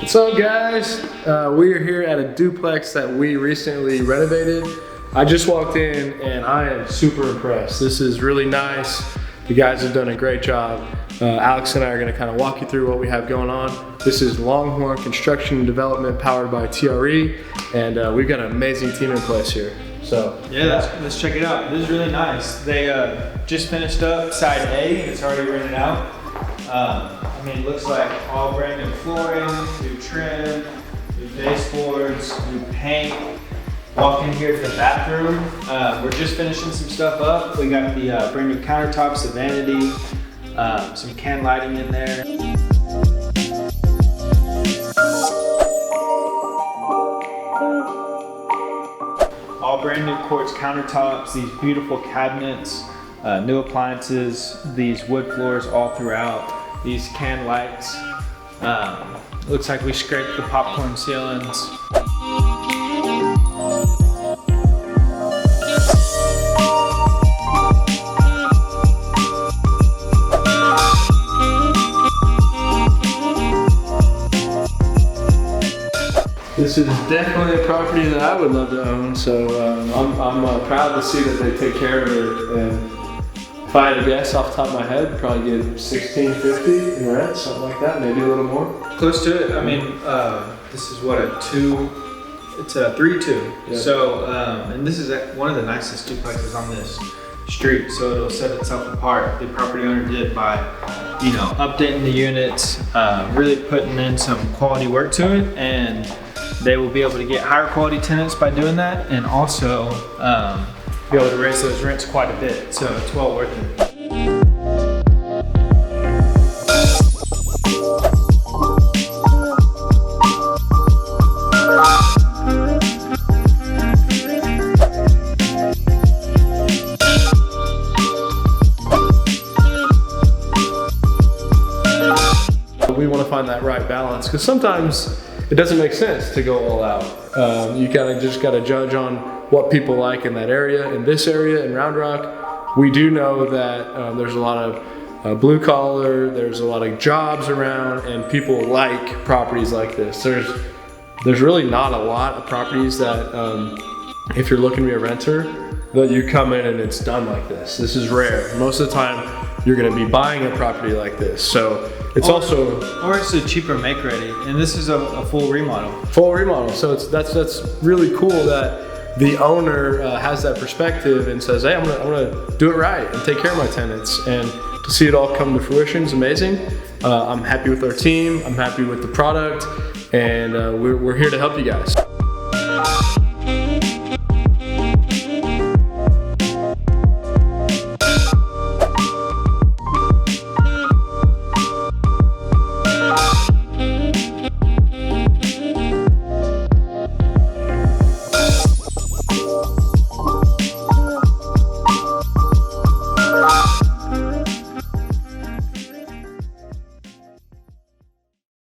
What's up, guys? We are here at a duplex that we recently renovated. I just walked in and I am super impressed. This is really nice. The guys have done a great job. Alex and I are going to kind of walk you through what we have going on. This is Longhorn Construction and Development powered by TRE, and we've got an amazing team in place here. So yeah, let's check it out. This is really nice. They just finished up side A. It's already rented out. I mean, it looks like all brand new flooring, new trim, new baseboards, new paint. Walk in here to the bathroom. We're just finishing some stuff up. We got the brand new countertops, the vanity, some can lighting in there. All brand new quartz countertops, these beautiful cabinets, new appliances, these wood floors all throughout, these can lights. Looks like we scraped the popcorn ceilings. this is definitely a property that I would love to own. So I'm proud to see that they take care of it. And if I had to guess off the top of my head, probably get $1,650 in rent, something like that, maybe a little more. Close to it. I mean, this is what, it's a 3-2. Yeah. So, and this is one of the nicest duplexes on this street, so it'll set itself apart. The property owner did by, you know, updating the units, really putting in some quality work to it, and they will be able to get higher quality tenants by doing that, and also be able to raise those rents quite a bit, so it's well worth it. We want to find that right balance, because sometimes it doesn't make sense to go all out. You just gotta judge on what people like in that area. In this area, in Round Rock, we do know that there's a lot of blue collar, there's a lot of jobs around, and people like properties like this. There's really not a lot of properties that, if you're looking to be a renter, that you come in and it's done like this. This is rare. Most of the time, you're gonna be buying a property like this. So it's or it's a cheaper make ready, and this is a full remodel. Full remodel. So that's really cool that the owner has that perspective and says, hey, I'm gonna do it right and take care of my tenants. And to see it all come to fruition is amazing. I'm happy with our team. I'm happy with the product, and we're here to help you guys.